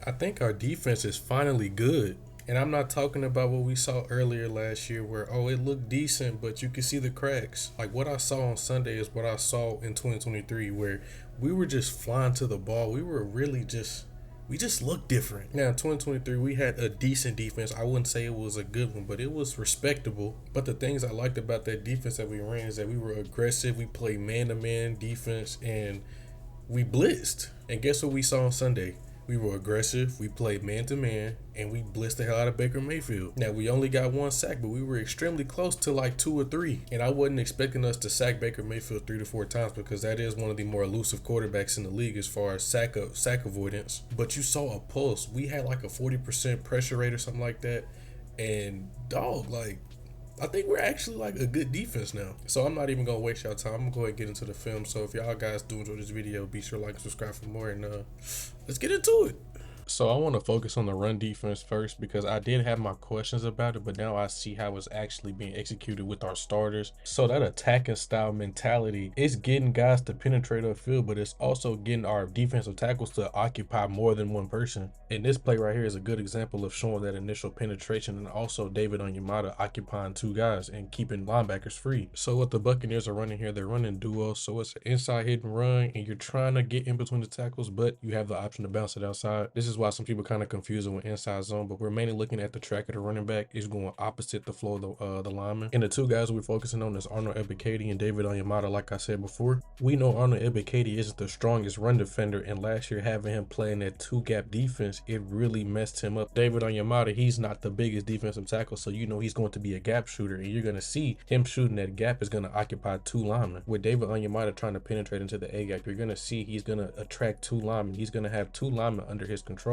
I think our defense is finally good. And I'm not talking about what we saw earlier last year where, oh, it looked decent, but you could see the cracks. Like what I saw on Sunday is what I saw in 2023 where we were just flying to the ball. We just looked different. Now, in 2023, we had a decent defense. I wouldn't say it was a good one, but it was respectable. But the things I liked about that defense that we ran is that we were aggressive. We played man-to-man defense, and we blitzed. And guess what we saw on Sunday? We were aggressive, we played man to man, and we blitzed the hell out of Baker Mayfield. Now, we only got one sack, but we were extremely close to like 2 or 3. And I wasn't expecting us to sack Baker Mayfield 3 to 4 times because that is one of the more elusive quarterbacks in the league as far as sack avoidance. But you saw a pulse. We had like a 40% pressure rate or something like that. And dog, like, I think we're actually like a good defense now. So I'm not even going to waste y'all time. I'm going to go ahead and get into the film. So if y'all guys do enjoy this video, be sure to like and subscribe for more. And let's get into it. So I want to focus on the run defense first because I did have my questions about it, but now I see how it's actually being executed with our starters. So that attacking style mentality is getting guys to penetrate upfield, but it's also getting our defensive tackles to occupy more than one person. And this play right here is a good example of showing that initial penetration and also David Onyemata occupying 2 guys and keeping linebackers free. So what the Buccaneers are running here, they're running duos. So it's an inside hit and run, and you're trying to get in between the tackles, but you have the option to bounce it outside. This is why some people kind of confuse it with inside zone, but we're mainly looking at the track of the running back is going opposite the flow of the lineman. And the 2 guys we're focusing on is Arnold Ebiketie and David Onyemata. Like I said before, we know Arnold Ebiketie isn't the strongest run defender, and last year having him playing that 2-gap defense, it really messed him up. David Onyemata, he's not the biggest defensive tackle, so you know he's going to be a gap shooter, and you're going to see him shooting that gap is going to occupy 2 linemen. With David Onyemata trying to penetrate into the A gap, you're going to see he's going to attract 2 linemen. He's going to have 2 linemen under his control,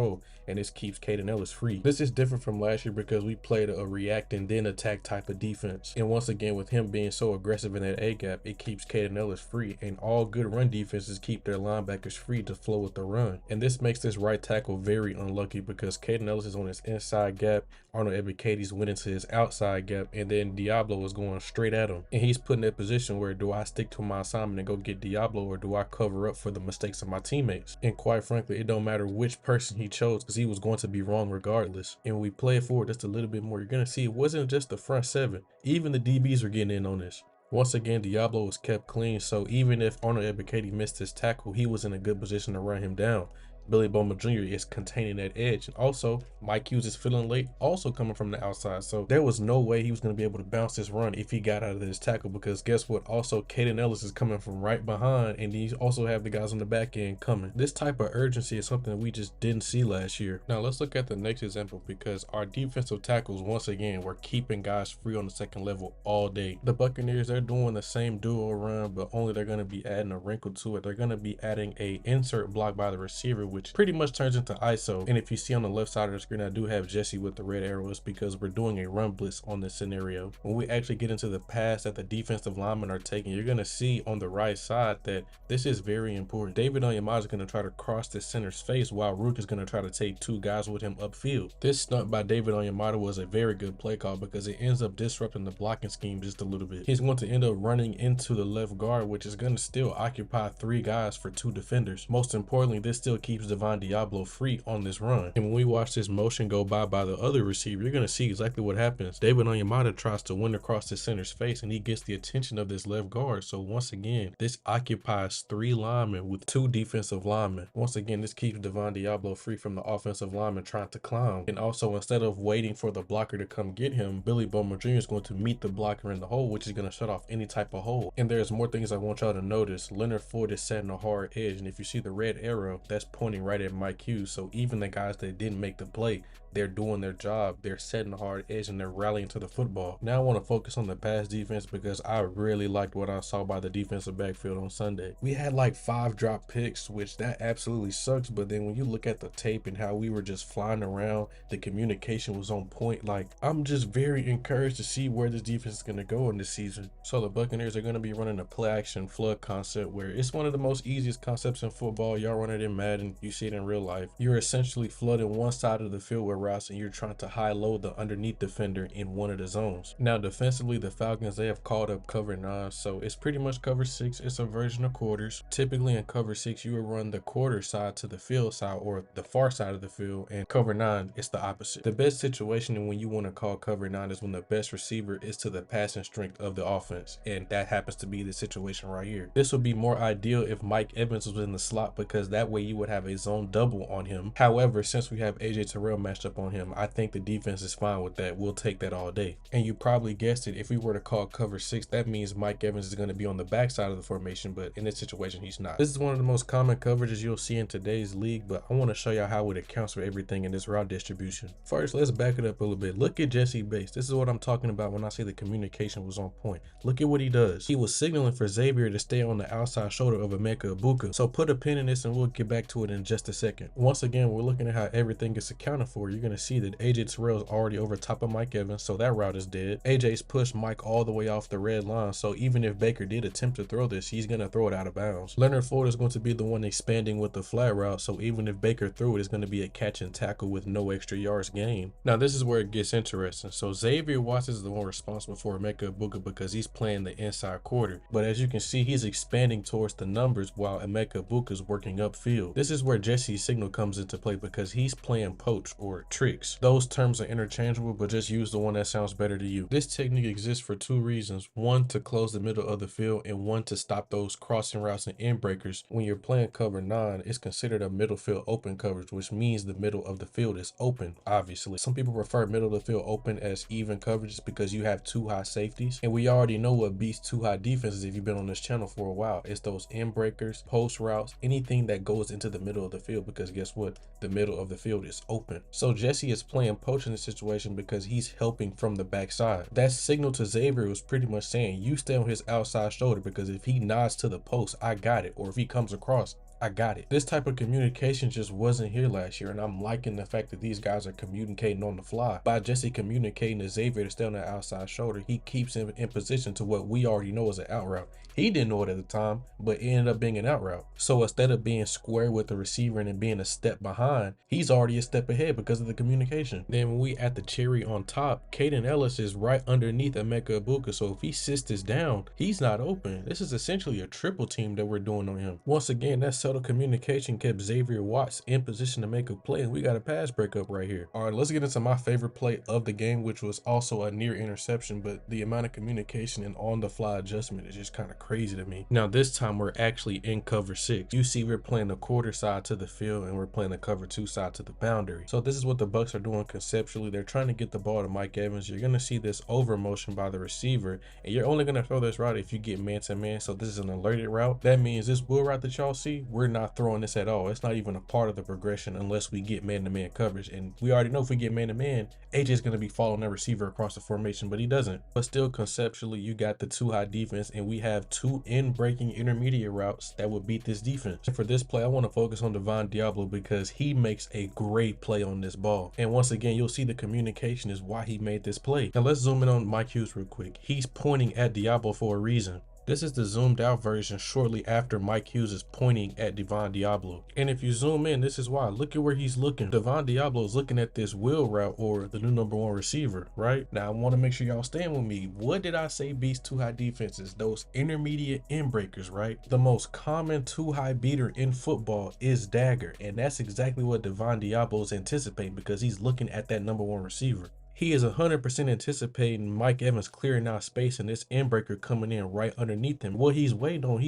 and this keeps Kaden Ellis free. This is different from last year because we played a react and then attack type of defense. And once again, with him being so aggressive in that A gap, it keeps Kaden Ellis free. And all good run defenses keep their linebackers free to flow with the run. And this makes this right tackle very unlucky because Kaden Ellis is on his inside gap, Arnold Ebiketie's went into his outside gap, and then Diablo is going straight at him. And he's put in that position where do I stick to my assignment and go get Diablo, or do I cover up for the mistakes of my teammates? And quite frankly, it don't matter which person he chose because he was going to be wrong regardless. And when we play it forward just a little bit more, you're going to see it wasn't just the front 7. Even the DBs are getting in on this. Once again, Diablo was kept clean, so even if Arnold Ebiketie missed his tackle, he was in a good position to run him down. Billy Bowman Jr. is containing that edge. And also, Mike Hughes is feeling late, also coming from the outside. So there was no way he was going to be able to bounce this run if he got out of this tackle, because guess what? Also, Kaden Ellis is coming from right behind, and you also have the guys on the back end coming. This type of urgency is something that we just didn't see last year. Now, let's look at the next example, because our defensive tackles, once again, were keeping guys free on the second level all day. The Buccaneers, they're doing the same duo run, but only they're going to be adding a wrinkle to it. They're going to be adding a insert block by the receiver, which pretty much turns into ISO. And if you see on the left side of the screen, I do have Jesse with the red arrows because we're doing a run blitz on this scenario. When we actually get into the pass that the defensive linemen are taking, you're going to see on the right side that this is very important. David Onyemata is going to try to cross the center's face while Rook is going to try to take 2 guys with him upfield. This stunt by David Onyemata was a very good play call because it ends up disrupting the blocking scheme just a little bit. He's going to end up running into the left guard, which is going to still occupy 3 guys for 2 defenders. Most importantly, this still keeps Devon Diablo free on this run. And when we watch this motion go by the other receiver, you're going to see exactly what happens. David Onyemata tries to win across the center's face, and he gets the attention of this left guard. So once again, this occupies 3 linemen with 2 defensive linemen. Once again, this keeps Devon Diablo free from the offensive lineman trying to clown. And also, instead of waiting for the blocker to come get him, Billy Bowman Jr. is going to meet the blocker in the hole, which is going to shut off any type of hole. And there's more things I want y'all to notice. Leonard Ford is setting a hard edge, and if you see the red arrow, that's pointing right at Mike Hughes. So even the guys that didn't make the play, they're doing their job. They're setting a hard edge and they're rallying to the football. Now I want to focus on the pass defense because I really liked what I saw by the defensive backfield on Sunday. We had like 5 drop picks, which that absolutely sucks. But then when you look at the tape and how we were just flying around, the communication was on point. Like, I'm just very encouraged to see where this defense is going to go in this season. So the Buccaneers are going to be running a play action flood concept, where it's one of the most easiest concepts in football. Y'all run it in Madden, you see it in real life. You're essentially flooding one side of the field where routes and you're trying to high low the underneath defender in one of the zones. Now defensively, the Falcons, they have called up cover 9, so it's pretty much cover 6. It's a version of quarters. Typically in cover 6, you would run the quarter side to the field side or the far side of the field, and cover 9 is the opposite. The best situation when you want to call cover 9 is when the best receiver is to the passing strength of the offense, and that happens to be the situation right here. This would be more ideal if Mike Evans was in the slot, because that way you would have a zone double on him. However, since we have AJ Terrell matched up on him, I think the defense is fine with that. We'll take that all day. And you probably guessed it, if we were to call cover 6, that means Mike Evans is going to be on the backside of the formation, but in this situation he's not. This is one of the most common coverages you'll see in today's league, but I want to show you how it accounts for everything in this route distribution. First, let's back it up a little bit. Look at Jesse Bates. This is what I'm talking about when I say the communication was on point. Look at what he does. He was signaling for Xavier to stay on the outside shoulder of Emeka Egbuka. So put a pin in this and we'll get back to it in just a second. Once again, we're looking at how everything is accounted for. You're going to see that AJ Terrell is already over top of Mike Evans, so that route is dead. AJ's pushed Mike all the way off the red line, so even if Baker did attempt to throw this, he's going to throw it out of bounds. Leonard Floyd is going to be the one expanding with the flat route, so even if Baker threw it, it's going to be a catch and tackle with no extra yards gained. Now this is where it gets interesting. So Xavier Watts is the one responsible for Emeka Egbuka because he's playing the inside quarter, but as you can see, he's expanding towards the numbers while Emeka Egbuka is working upfield. This is where Jesse's signal comes into play because he's playing poach or tricks. Those terms are interchangeable, but just use the one that sounds better to you. This technique exists for two reasons: one, to close the middle of the field, and one, to stop those crossing routes and end breakers. When you're playing cover 9, it's considered a middle field open coverage, which means the middle of the field is open. Obviously, some people refer middle of the field open as even coverages because you have two high safeties, and we already know what beats two high defenses if you've been on this channel for a while. It's those end breakers, post routes, anything that goes into the middle of the field, because guess what? The middle of the field is open. So Jesse is playing poach in this situation because he's helping from the backside. That signal to Xavier was pretty much saying, you stay on his outside shoulder, because if he nods to the post, I got it, or if he comes across, I got it. This type of communication just wasn't here last year, and I'm liking the fact that these guys are communicating on the fly. By Jesse communicating to Xavier to stay on the outside shoulder, he keeps him in position to what we already know is an out route. He didn't know it at the time, but it ended up being an out route. So instead of being square with the receiver and then being a step behind, he's already a step ahead because of the communication. Then when we add the cherry on top, Caden Ellis is right underneath Emeka Egbuka, so if he sits this down, he's not open. This is essentially a triple team that we're doing on him. Once again, that's subtle communication kept Xavier Watts in position to make a play, and we got a pass breakup right here. All right, let's get into my favorite play of the game, which was also a near interception, but the amount of communication and on the fly adjustment is just kind of crazy to me. Now this time we're actually in cover 6. You see we're playing the quarter side to the field and we're playing the cover 2 side to the boundary. So this is what the Bucks are doing conceptually. They're trying to get the ball to Mike Evans. You're going to see this over motion by the receiver, and you're only going to throw this route if you get man to man. So this is an alerted route. That means this wheel route that y'all see, we're not throwing this at all. It's not even a part of the progression unless we get man to man coverage, and we already know if we get man to man, AJ is going to be following that receiver across the formation, but he doesn't. But still, conceptually, you got the two high defense, and we have two in breaking intermediate routes that would beat this defense. And for this play, I want to focus on Devon Diablo because he makes a great play on this ball. And once again, you'll see the communication is why he made this play. Now let's zoom in on Mike Hughes real quick. He's pointing at Diablo for a reason. This is the zoomed out version shortly after Mike Hughes is pointing at Devon Diablo. And if you zoom in, this is why. Look at where he's looking. Devon Diablo is looking at this wheel route, or the new #1 receiver, right? Now I want to make sure y'all stand with me. What did I say beats two high defenses? Those intermediate end breakers, right? The most common two high beater in football is dagger. And that's exactly what Devon Diablo is anticipating because he's looking at that #1 receiver. He is 100% anticipating Mike Evans clearing out space and this end breaker coming in right underneath him. What he's waiting on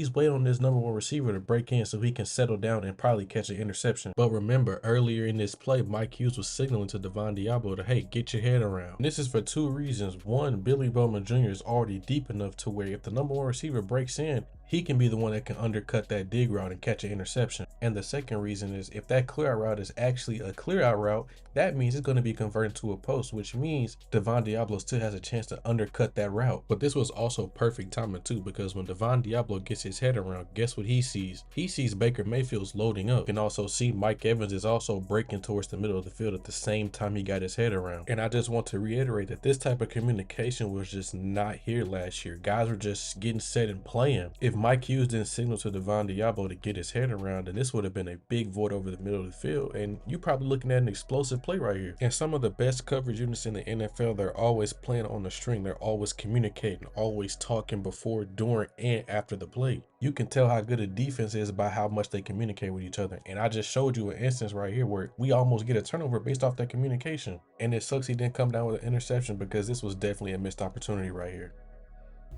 this #1 receiver to break in so he can settle down and probably catch an interception. But remember, earlier in this play, Mike Hughes was signaling to Devon Diablo to, hey, get your head around. And this is for two reasons. One, Billy Bowman Jr. is already deep enough to where if the #1 receiver breaks in, he can be the one that can undercut that dig route and catch an interception. And the second reason is if that clear out route is actually a clear out route, that means it's going to be converted to a post, which means Devon Diablo still has a chance to undercut that route. But this was also perfect timing too, because when Devon Diablo gets his head around, guess what he sees? He sees Baker Mayfield's loading up. You can also see Mike Evans is also breaking towards the middle of the field at the same time he got his head around. And I just want to reiterate that this type of communication was just not here last year. Guys were just getting set and playing. If Mike Hughes didn't signal to Devon Diablo to get his head around, then this would have been a big void over the middle of the field, and you probably looking at an explosive play right here. And some of the best coverage units in the NFL, they're always playing on the string. They're always communicating, always talking before, during, and after the play. You can tell how good a defense is by how much they communicate with each other. And I just showed you an instance right here where we almost get a turnover based off that communication. And it sucks he didn't come down with an interception, because this was definitely a missed opportunity right here.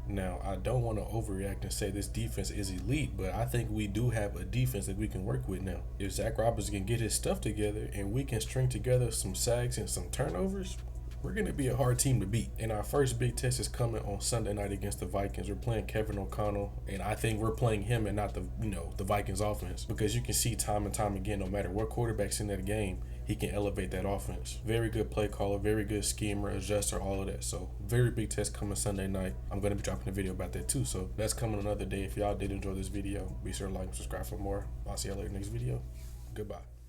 Now, I don't want to overreact and say this defense is elite, but I think we do have a defense that we can work with now. If Zach Roberts can get his stuff together and we can string together some sacks and some turnovers, we're going to be a hard team to beat. And our first big test is coming on Sunday night against the Vikings. We're playing Kevin O'Connell, and I think we're playing him and not the Vikings offense, because you can see time and time again, no matter what quarterback's in that game, he can elevate that offense. Very good play caller, very good schemer, adjuster, all of that. So very big test coming Sunday night. I'm going to be dropping a video about that too. So that's coming another day. If y'all did enjoy this video, be sure to like and subscribe for more. I'll see y'all later next video. Goodbye.